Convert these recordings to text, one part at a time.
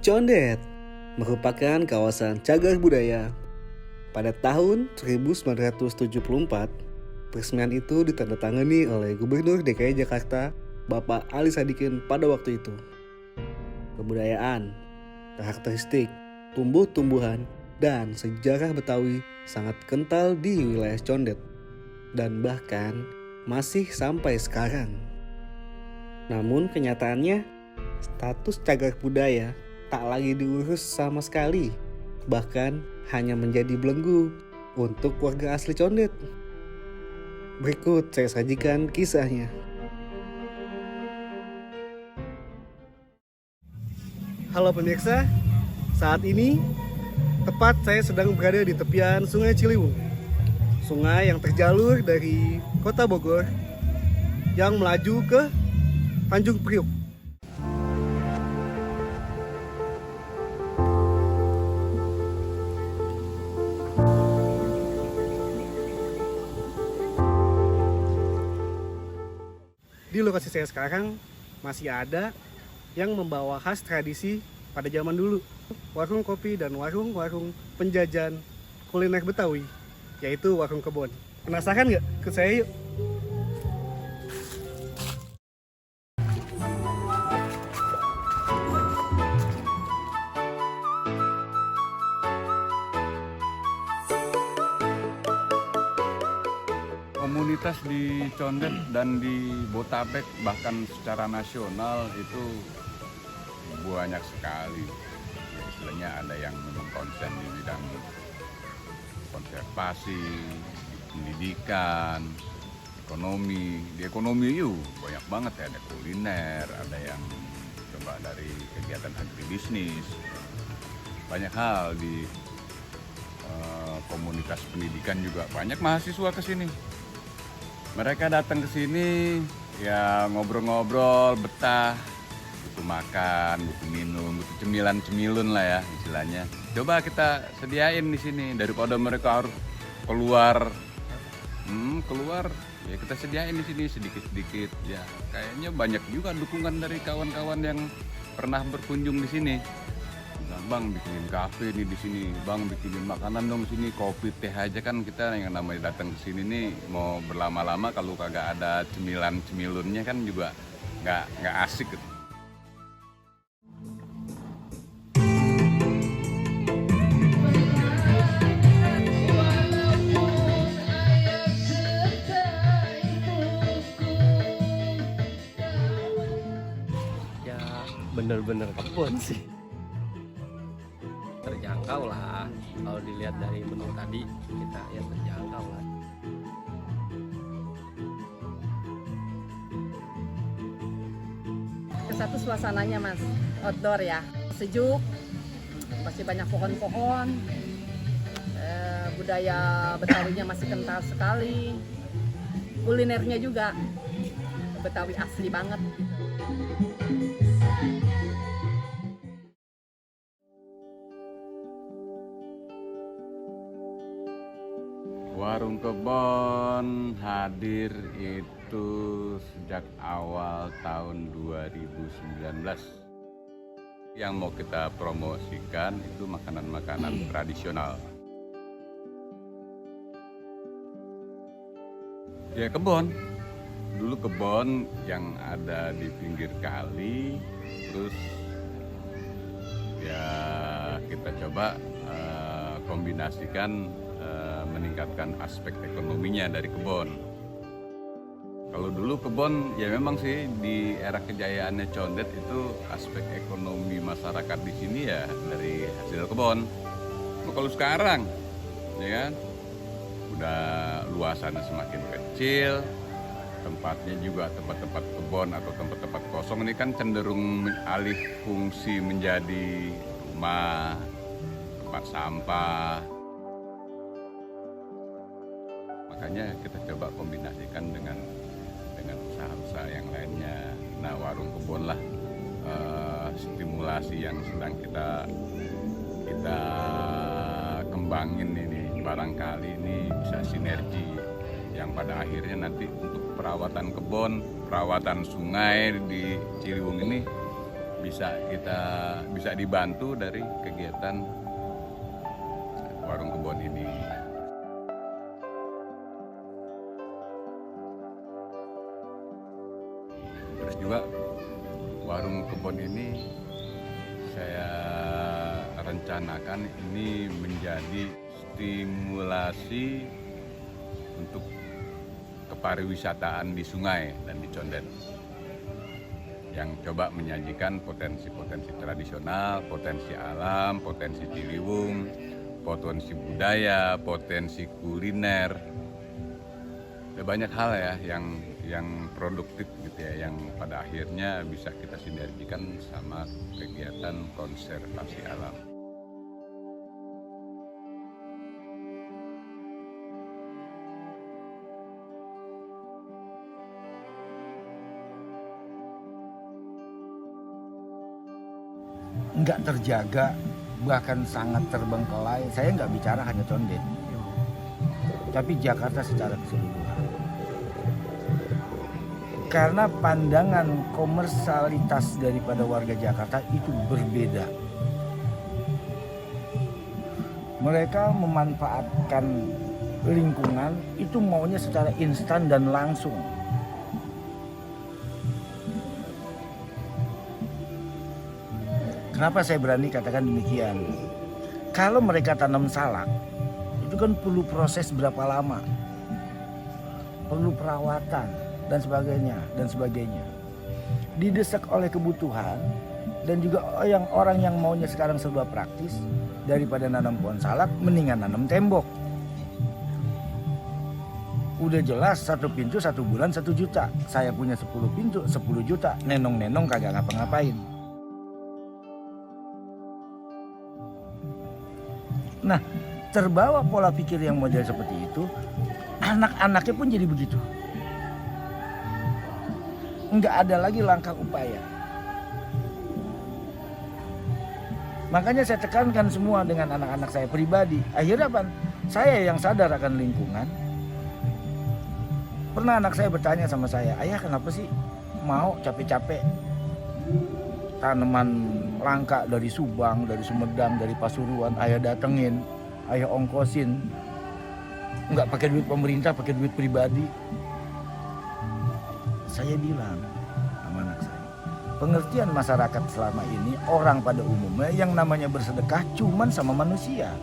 Condet merupakan kawasan cagar budaya. Pada tahun 1974, peresmian itu ditandatangani oleh Gubernur DKI Jakarta, Bapak Ali Sadikin pada waktu itu. Kebudayaan, karakteristik, tumbuh-tumbuhan, dan sejarah Betawi sangat kental di wilayah Condet, dan bahkan masih sampai sekarang. Namun kenyataannya, status cagar budaya tak lagi diurus sama sekali, bahkan hanya menjadi belenggu untuk warga asli Condet. Berikut saya sajikan kisahnya. Halo pemirsa, saat ini tepat saya sedang berada di tepian Sungai Ciliwung. Sungai yang terjalur dari Kota Bogor yang melaju ke Tanjung Priuk. Di lokasi saya sekarang masih ada yang membawa khas tradisi pada zaman dulu, warung kopi dan warung-warung penjajan kuliner Betawi, yaitu warung kebon. Penasaran nggak? Ikut saya yuk. Komunitas di Condet dan di Botabek bahkan secara nasional itu banyak sekali. Istilahnya ada yang memang konsen di bidang konservasi, pendidikan, ekonomi. Di ekonomi yuk banyak banget ya, ada kuliner, ada yang coba dari kegiatan agribisnis. Banyak hal di komunitas pendidikan juga, banyak mahasiswa ke sini. Mereka datang ke sini ya ngobrol-ngobrol, betah, butuh makan, butuh minum, butuh cemilan-cemilun lah ya istilahnya. Coba kita sediain di sini daripada mereka harus keluar ya kita sediain di sini sedikit-sedikit ya. Kayaknya banyak juga dukungan dari kawan-kawan yang pernah berkunjung di sini. Bang bikinin kafe nih di sini, bang bikinin makanan dong sini, kopi teh aja kan kita yang namanya datang ke sini nih mau berlama-lama kalau kagak ada cemilan-cemilunnya kan juga nggak asik gitu. Ya bener-bener kebun sih, terjangkau lah kalau dilihat dari menu tadi, kita ya terjangkau lah. Satu suasananya mas, outdoor ya, sejuk, masih banyak pohon-pohon, budaya Betawinya masih kental sekali, kulinernya juga Betawi asli banget. Warung Kebon hadir itu sejak awal tahun 2019. Yang mau kita promosikan itu makanan-makanan tradisional. Ya kebon, dulu kebon yang ada di pinggir kali, terus ya kita coba kombinasikan meningkatkan aspek ekonominya dari kebon. Kalau dulu kebon ya memang sih di era kejayaannya Condet itu aspek ekonomi masyarakat di sini ya dari hasil kebon. Nah, kalau sekarang ya kan udah luasannya semakin kecil, tempatnya juga tempat-tempat kebon atau tempat-tempat kosong ini kan cenderung alih fungsi menjadi rumah, tempat sampah. Makanya kita coba kombinasikan dengan usaha-usaha yang lainnya. Nah, warung kebun lah stimulasi yang sedang kita kembangin ini. Barangkali ini bisa sinergi yang pada akhirnya nanti untuk perawatan kebun, perawatan sungai di Ciliwung ini bisa dibantu dari kegiatan warung kebon ini. Terus juga warung kebon ini saya rencanakan ini menjadi stimulasi untuk kepariwisataan di sungai dan di Condet, yang coba menyajikan potensi-potensi tradisional, potensi alam, potensi Ciliwung, potensi budaya, potensi kuliner. Ada banyak hal ya yang produktif gitu ya, yang pada akhirnya bisa kita sinergikan sama kegiatan konservasi alam. Nggak terjaga, bahkan sangat terbengkelai. Saya nggak bicara hanya Condet, tapi Jakarta secara keseluruhan. Karena pandangan komersialitas daripada warga Jakarta itu berbeda. Mereka memanfaatkan lingkungan itu maunya secara instan dan langsung. Kenapa saya berani katakan demikian? Kalau mereka tanam salak, itu kan perlu proses berapa lama, perlu perawatan dan sebagainya. Didesak oleh kebutuhan dan juga orang yang maunya sekarang serba praktis, daripada nanam pohon salak, mendingan nanam tembok. Udah jelas 1 pintu 1 bulan 1 juta. Saya punya 10 pintu 10 juta. Nenong-nenong kagak ngapa-ngapain. Nah, terbawa pola pikir yang model seperti itu, anak-anaknya pun jadi begitu. Enggak ada lagi langkah upaya. Makanya saya tekankan semua dengan anak-anak saya pribadi. Akhirnya apa? Saya yang sadar akan lingkungan. Pernah anak saya bertanya sama saya, "Ayah, kenapa sih mau capek-capek tanaman langka dari Subang, dari Sumedang, dari Pasuruan, ayah datengin, ayah ongkosin, nggak pakai duit pemerintah, pakai duit pribadi?" Saya bilang sama anak saya, pengertian masyarakat selama ini, orang pada umumnya yang namanya bersedekah cuman sama manusia.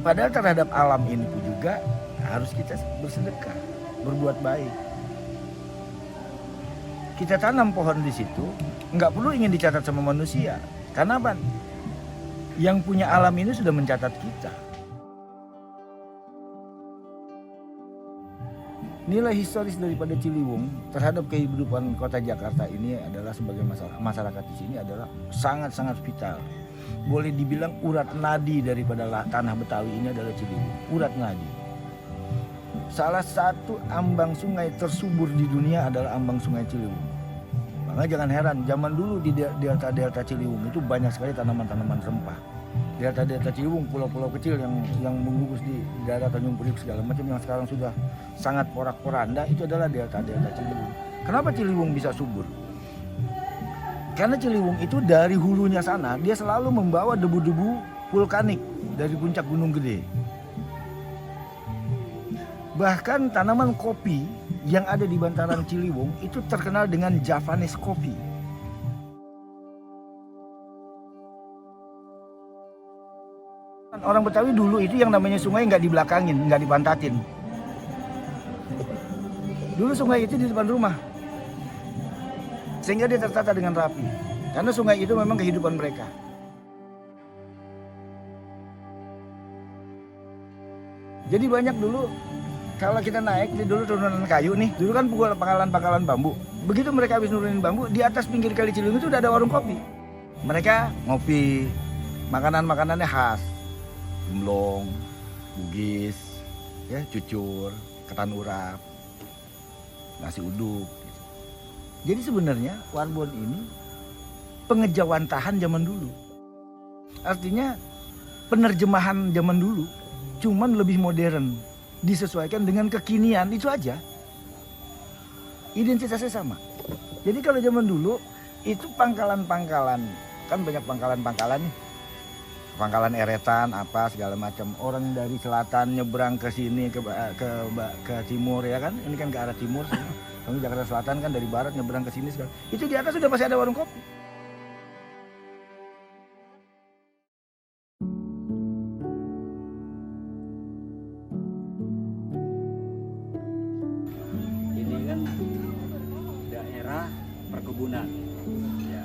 Padahal terhadap alam ini pun juga harus kita bersedekah, berbuat baik. Kita tanam pohon di situ, nggak perlu ingin dicatat sama manusia. Karena apa? Yang punya alam ini sudah mencatat kita. Nilai historis daripada Ciliwung terhadap kehidupan kota Jakarta ini adalah sebagai masyarakat di sini adalah sangat-sangat vital. Boleh dibilang urat nadi daripada tanah Betawi ini adalah Ciliwung. Urat nadi. Salah satu ambang sungai tersubur di dunia adalah ambang sungai Ciliwung. Maka jangan heran, zaman dulu di delta Ciliwung itu banyak sekali tanaman-tanaman rempah. Delta Ciliwung, pulau-pulau kecil yang menggugus di daerah Tanjung Priok segala macam yang sekarang sudah sangat porak-poranda, itu adalah delta Ciliwung. Kenapa Ciliwung bisa subur? Karena Ciliwung itu dari hulunya sana dia selalu membawa debu-debu vulkanik dari puncak Gunung Gede. Bahkan tanaman kopi yang ada di bantaran Ciliwung itu terkenal dengan Javanese coffee. Orang Betawi dulu itu yang namanya sungai nggak dibelakangin, nggak dipantatin. Dulu sungai itu di depan rumah, sehingga dia tertata dengan rapi. Karena sungai itu memang kehidupan mereka. Jadi banyak dulu, kalau kita naik di dulu turunan kayu nih, dulu kan pangkalan bambu. Begitu mereka habis nurunin bambu, di atas pinggir kali Ciliwung itu udah ada warung kopi. Mereka ngopi, makanannya khas. Gemblong, bugis, ya, cucur, ketan urap, nasi uduk. Gitu. Jadi sebenarnya Warbon ini pengejawantahan zaman dulu. Artinya penerjemahan zaman dulu, cuman lebih modern, disesuaikan dengan kekinian, itu aja. Identitasnya sama. Jadi kalau zaman dulu itu pangkalan-pangkalan, kan banyak pangkalan-pangkalan nih. Pangkalan eretan apa segala macam. Orang dari selatan nyebrang ke sini ke timur ya kan. Ini kan ke arah timur. Kami Jakarta Selatan kan dari barat nyebrang ke sini segala. Itu di atas sudah pasti ada warung kopi. Ini kan daerah perkebunan. Ya.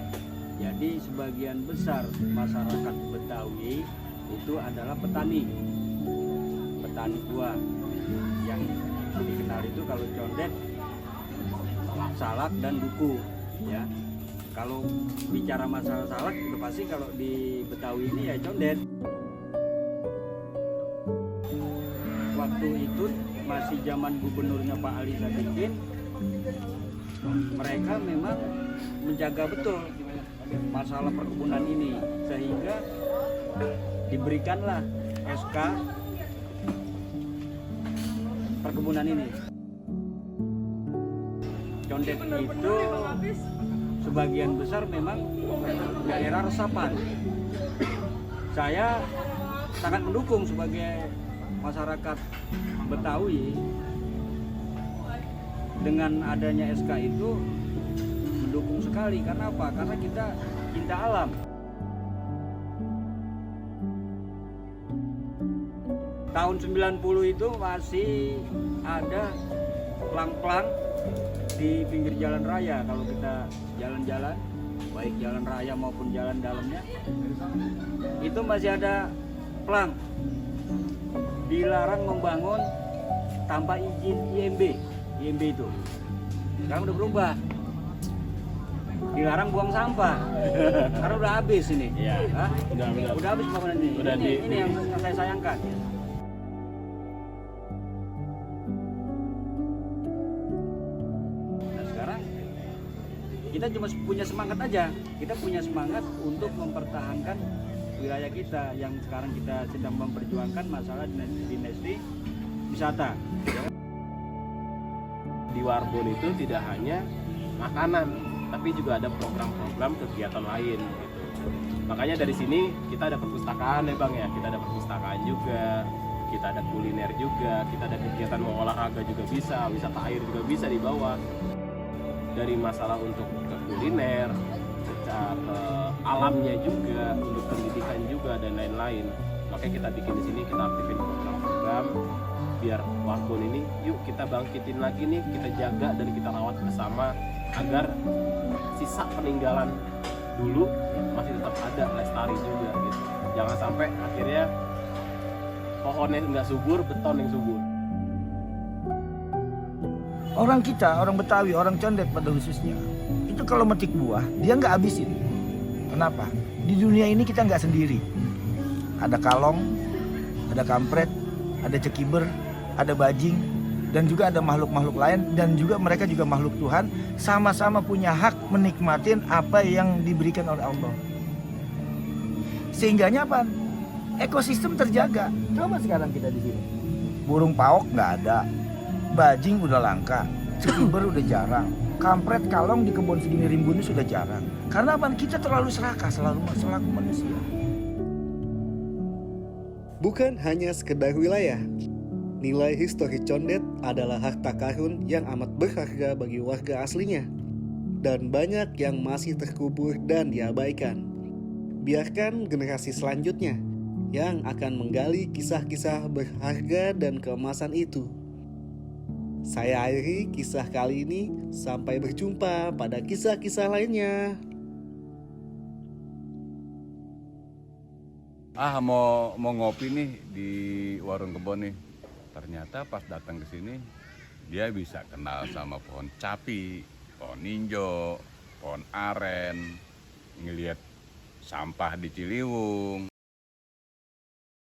Jadi sebagian besar masyarakat Betawi itu adalah petani buah. Yang dikenal itu kalau condet, salak dan duku. Ya. Kalau bicara masalah salak, udah pasti kalau di Betawi ini ya condet. Waktu itu masih zaman gubernurnya Pak Ali Sadikin, mereka memang menjaga betul masalah perkebunan ini, sehingga diberikanlah SK perkebunan ini. Condet itu sebagian besar memang daerah resapan. Saya sangat mendukung sebagai masyarakat Betawi dengan adanya SK itu, mendukung sekali. Karena apa? Karena kita cinta alam. Tahun 90 itu masih ada plang-plang di pinggir jalan raya. Kalau kita jalan-jalan, baik jalan raya maupun jalan dalamnya, itu masih ada plang. Dilarang membangun tanpa izin IMB itu. Sekarang udah berubah. Dilarang buang sampah. Karena udah habis ini. Iya. Hah? Udah habis pembangunan ini. Udah Ini yang saya sayangkan. Nah sekarang kita cuma punya semangat aja. Kita punya semangat untuk mempertahankan wilayah kita yang sekarang kita sedang memperjuangkan masalah dinasti wisata. Di Warbon itu tidak hanya makanan, tapi juga ada program-program kegiatan lain gitu. Makanya dari sini kita ada perpustakaan ya Bang ya, kita ada perpustakaan juga, kita ada kuliner juga, kita ada kegiatan mau olahraga juga bisa, wisata air juga bisa dibawa. Dari masalah untuk ke kuliner, ke alamnya juga, untuk pendidikan juga dan lain-lain. Makanya kita bikin di sini, kita aktifin program-program biar Warbon ini yuk kita bangkitin lagi nih, kita jaga dan kita rawat bersama agar sisa peninggalan dulu masih tetap ada, lestari juga gitu. Jangan sampai akhirnya pohonnya nggak subur, beton yang subur. Orang kita, orang Betawi, orang Condet pada khususnya, itu kalau metik buah dia nggak habisin. Kenapa? Di dunia ini kita nggak sendiri. Ada kalong, ada kampret, ada cekiber, ada bajing, dan juga ada makhluk-makhluk lain, dan juga mereka juga makhluk Tuhan, sama-sama punya hak menikmatin apa yang diberikan oleh Allah. Sehingganya apa? Ekosistem terjaga. Coba sekarang kita di sini, burung paok nggak ada, bajing udah langka, cekiber udah jarang, kampret kalong di kebun segini rimbun sudah jarang. Karena apa? Kita terlalu serakah selaku manusia. Bukan hanya sekedar wilayah, nilai histori Condet adalah harta karun yang amat berharga bagi warga aslinya, dan banyak yang masih terkubur dan diabaikan. Biarkan generasi selanjutnya yang akan menggali kisah-kisah berharga dan keemasan itu. Saya akhiri kisah kali ini, sampai berjumpa pada kisah-kisah lainnya. Mau ngopi nih di warung kebon nih. Ternyata pas datang ke sini dia bisa kenal sama pohon capi, pohon ninjo, pohon aren, ngelihat sampah di Ciliwung.